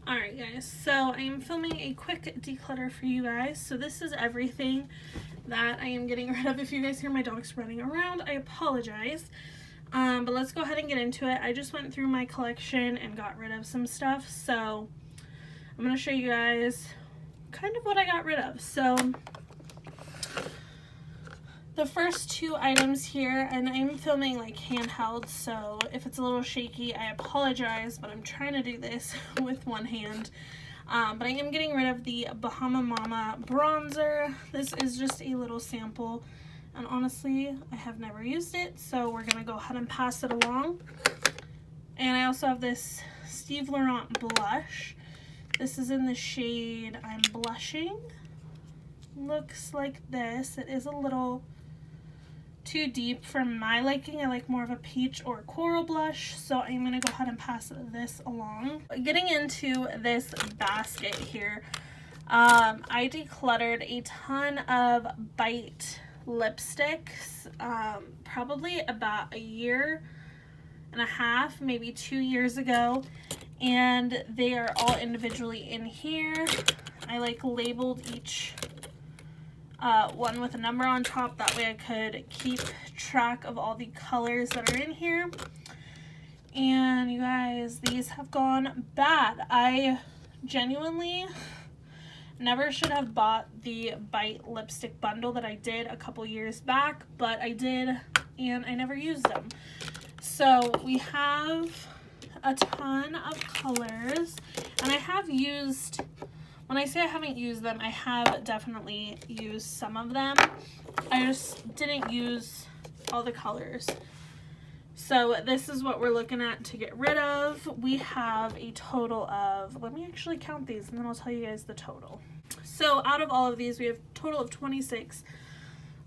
Alright guys, so I am filming a quick declutter for you guys. So this is everything that I am getting rid of. If you guys hear my dogs running around, I apologize. But let's go ahead and get into it. I just went through my collection and got rid of some stuff. So I'm going to show you guys kind of what I got rid of. So the first two items here, and I'm filming like handheld, so if it's a little shaky, I apologize, but I'm trying to do this with one hand. But I am getting rid of the Bahama Mama bronzer. This is just a little sample, and honestly, I have never used it, so we're gonna go ahead and pass it along. And I also have this Steve Laurent blush. This is in the shade I'm Blushing. Looks like this. It is a little too deep for my liking. I like more of a peach or coral blush, so I'm gonna go ahead and pass this along. Getting into this basket here, I decluttered a ton of Bite lipsticks, probably about a year and a half, maybe 2 years ago, and they are all individually in here. I like labeled each one with a number on top, that way I could keep track of all the colors that are in here. And you guys, these have gone bad. I genuinely never should have bought the Bite lipstick bundle that I did a couple years back, but I did, and I never used them. So we have a ton of colors, and I have used, when I say I haven't used them, I have definitely used some of them. I just didn't use all the colors. So this is what we're looking at to get rid of. We have a total of, let me actually count these and then I'll tell you guys the total. So out of all of these, we have a total of 26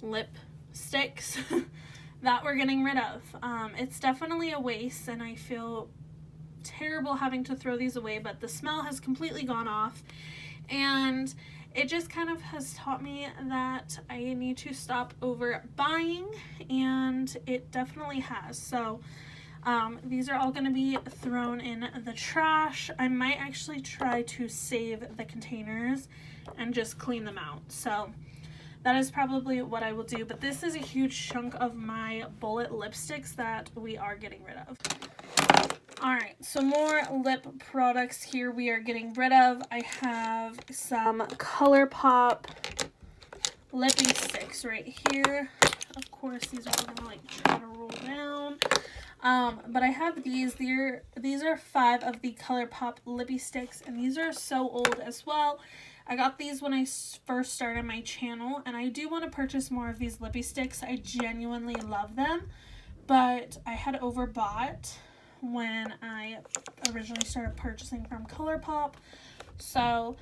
lipsticks that we're getting rid of. It's definitely a waste, and I feel terrible having to throw these away, but the smell has completely gone off. And it just kind of has taught me that I need to stop overbuying, and it definitely has. So these are all going to be thrown in the trash. I might actually try to save the containers and just clean them out. So that is probably what I will do. But this is a huge chunk of my bullet lipsticks that we are getting rid of. Alright, so more lip products here we are getting rid of. I have some ColourPop lippy sticks right here. Of course, these are all gonna like try to roll down. But I have these. These are 5 of the ColourPop lippy sticks, and these are so old as well. I got these when I first started my channel, and I do want to purchase more of these lippy sticks. I genuinely love them, but I had overbought when I originally started purchasing from ColourPop. So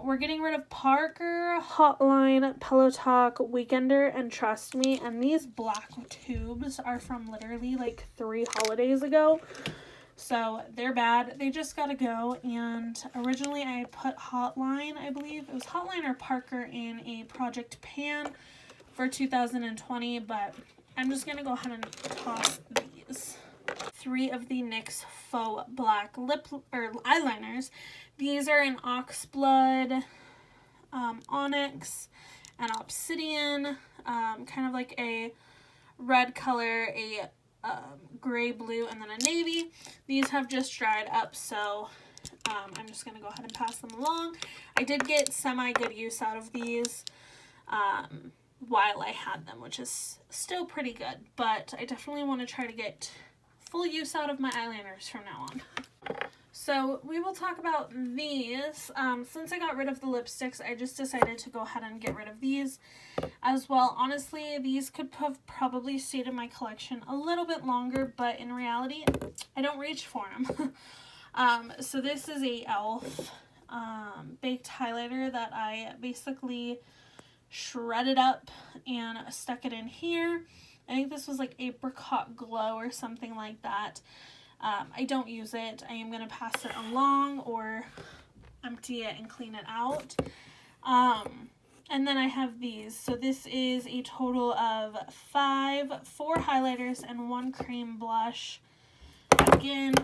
we're getting rid of Parker, Hotline, Pillow Talk, Weekender, and Trust Me. And these black tubes are from literally like 3 holidays ago. So they're bad. They just gotta go. And originally I put Hotline, I believe. It was Hotline or Parker in a Project Pan for 2020. But I'm just gonna go ahead and toss these. 3 of the NYX Faux Black lip or eyeliners. These are in Oxblood, Onyx, and Obsidian, kind of like a red color, a gray, blue, and then a navy. These have just dried up, so I'm just going to go ahead and pass them along. I did get semi-good use out of these while I had them, which is still pretty good, but I definitely want to try to get full use out of my eyeliners from now on. So we will talk about these. Since I got rid of the lipsticks, I just decided to go ahead and get rid of these as well. Honestly, these could have probably stayed in my collection a little bit longer, but in reality, I don't reach for them. So this is a e.l.f. baked highlighter that I basically shredded up and stuck it in here. I think this was like Apricot Glow or something like that. I don't use it. I am going to pass it along or empty it and clean it out. And then I have these. So this is a total of 4 highlighters and 1 cream blush. Again,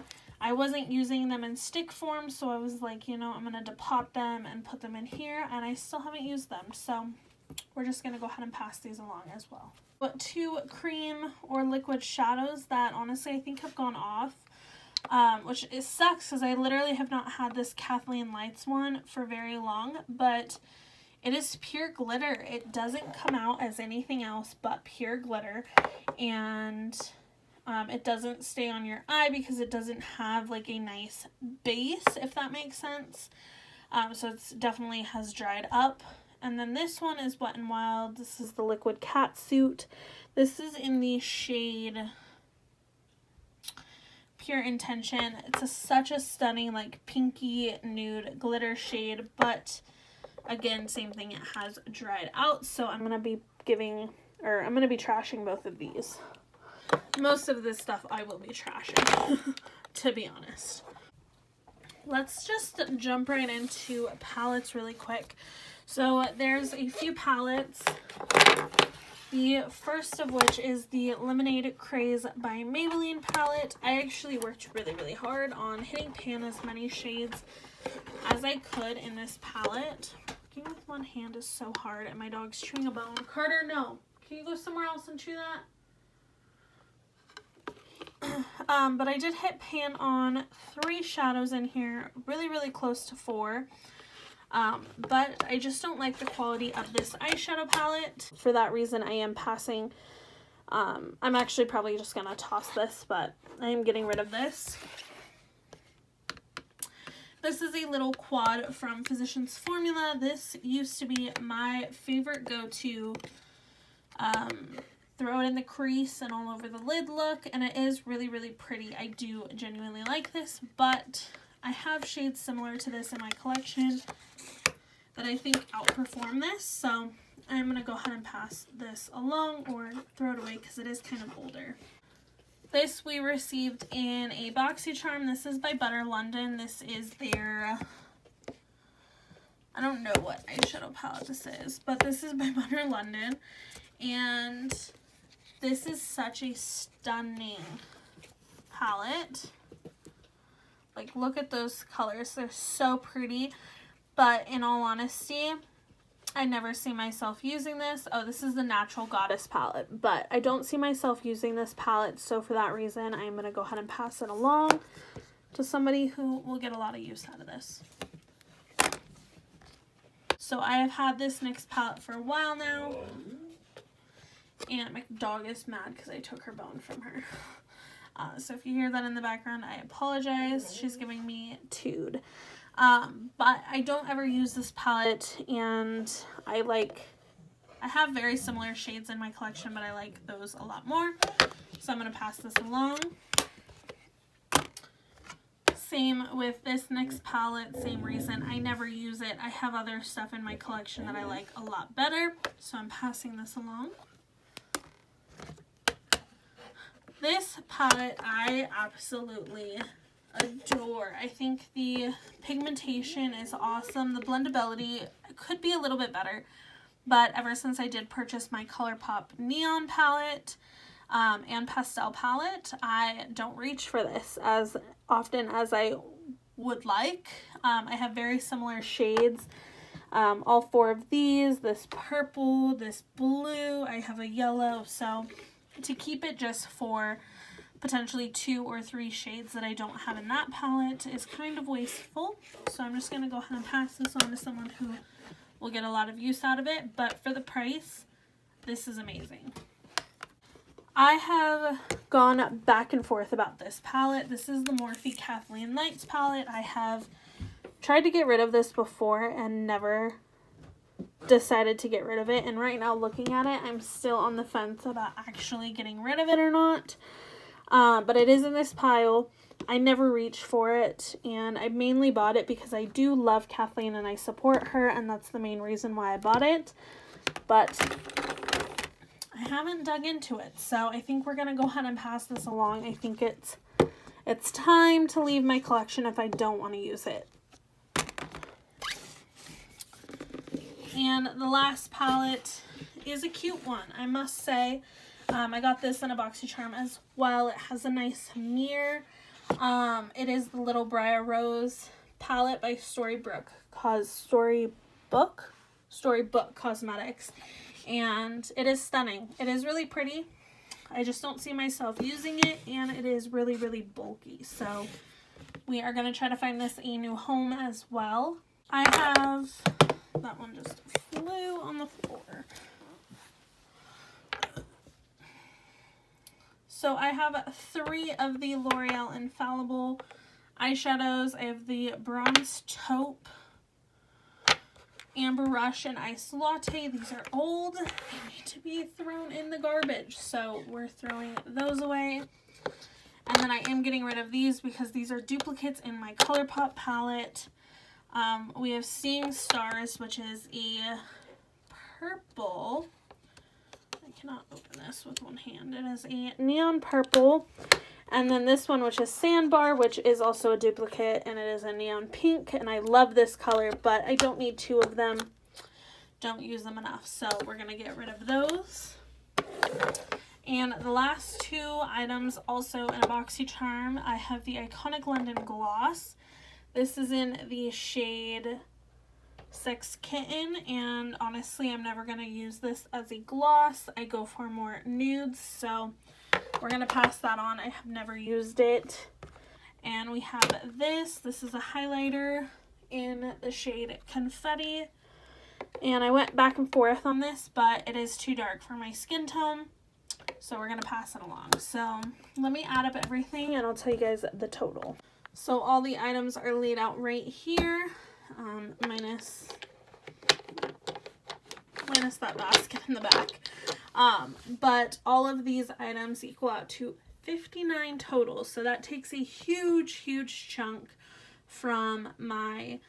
I wasn't using them in stick form, so I was like, you know, I'm going to depot them and put them in here, and I still haven't used them, so we're just going to go ahead and pass these along as well. But 2 cream or liquid shadows that honestly I think have gone off, which it sucks because I literally have not had this Kathleen Lights one for very long, but it is pure glitter. It doesn't come out as anything else but pure glitter, and it doesn't stay on your eye because it doesn't have like a nice base, if that makes sense. So it's definitely has dried up. And then this one is Wet n Wild. This is the Liquid Catsuit. This is in the shade Pure Intention. It's such a stunning like pinky nude glitter shade, but again, same thing, it has dried out, so I'm going to be trashing both of these. Most of this stuff I will be trashing, to be honest. Let's just jump right into palettes really quick. So there's a few palettes. The first of which is the Lemonade Craze by Maybelline palette. I actually worked really, really hard on hitting pan as many shades as I could in this palette. Working with one hand is so hard, and my dog's chewing a bone. Carter, no. Can you go somewhere else and chew that? But I did hit pan on 3 shadows in here, really, really close to 4. But I just don't like the quality of this eyeshadow palette. For that reason, I am passing. I'm actually probably just going to toss this, but I am getting rid of this. This is a little quad from Physicians Formula. This used to be my favorite go-to throw it in the crease and all over the lid look, and it is really, really pretty. I do genuinely like this, but I have shades similar to this in my collection that I think outperform this, so I'm going to go ahead and pass this along or throw it away because it is kind of older. This we received in a BoxyCharm. This is by Butter London. This is their, I don't know what eyeshadow palette this is, but this is by Butter London, and this is such a stunning palette. Like, look at those colors. They're so pretty, but in all honesty, I never see myself using this. Oh, this is the Natural Goddess palette, but I don't see myself using this palette, so for that reason, I'm going to go ahead and pass it along to somebody who will get a lot of use out of this. So I have had this NYX palette for a while now, and my dog is mad because I took her bone from her. So if you hear that in the background, I apologize. She's giving me tood. But I don't ever use this palette, and I have very similar shades in my collection, but I like those a lot more. So I'm going to pass this along. Same with this NYX palette, same reason. I never use it. I have other stuff in my collection that I like a lot better, so I'm passing this along. This palette I absolutely adore. I think the pigmentation is awesome. The blendability could be a little bit better, but ever since I did purchase my ColourPop Neon palette and Pastel palette, I don't reach for this as often as I would like. I have very similar shades. All 4 of these, this purple, this blue, I have a yellow, so to keep it just for potentially 2 or 3 shades that I don't have in that palette is kind of wasteful. So I'm just going to go ahead and pass this on to someone who will get a lot of use out of it. But for the price, this is amazing. I have gone back and forth about this palette. This is the Morphe Kathleen Lights palette. I have tried to get rid of this before and never decided to get rid of it, and right now looking at it, I'm still on the fence about actually getting rid of it or not. But it is in this pile. I never reach for it, and I mainly bought it because I do love Kathleen and I support her, and that's the main reason why I bought it. But I haven't dug into it, so I think we're gonna go ahead and pass this along. I think it's time to leave my collection if I don't want to use it. And the last palette is a cute one, I must say. I got this in a BoxyCharm as well. It has a nice mirror. It is the Little Briar Rose palette by Storybook Cosmetics, and it is stunning. It is really pretty. I just don't see myself using it, and it is really, really bulky. So we are going to try to find this a new home as well. I have, that one just flew on the floor. So I have 3 of the L'Oreal Infallible eyeshadows. I have the Bronze Taupe, Amber Rush, and Ice Latte. These are old. They need to be thrown in the garbage. So we're throwing those away. And then I am getting rid of these because these are duplicates in my ColourPop palette. We have Seeing Stars, which is a purple. I cannot open this with one hand. It is a neon purple. And then this one, which is Sandbar, which is also a duplicate, and it is a neon pink. And I love this color, but I don't need 2 of them. Don't use them enough. So we're going to get rid of those. And the last 2 items, also in a BoxyCharm, I have the Iconic London Gloss. This is in the shade Sex Kitten, and honestly, I'm never going to use this as a gloss. I go for more nudes, so we're going to pass that on. I have never used it. And we have this. This is a highlighter in the shade Confetti. And I went back and forth on this, but it is too dark for my skin tone. So we're going to pass it along. So let me add up everything and I'll tell you guys the total. So all the items are laid out right here, minus that basket in the back. But all of these items equal out to 59 total. So that takes a huge, huge chunk from my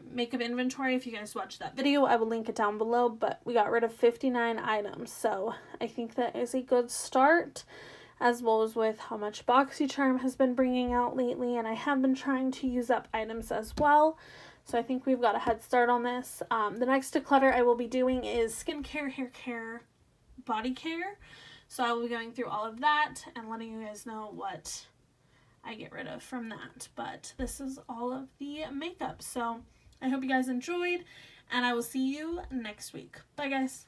makeup inventory. If you guys watched that video, I will link it down below, but we got rid of 59 items. So I think that is a good start, as well as with how much BoxyCharm has been bringing out lately, and I have been trying to use up items as well. So I think we've got a head start on this. The next declutter I will be doing is skincare, hair care, body care. So I will be going through all of that and letting you guys know what I get rid of from that. But this is all of the makeup. So I hope you guys enjoyed, and I will see you next week. Bye, guys.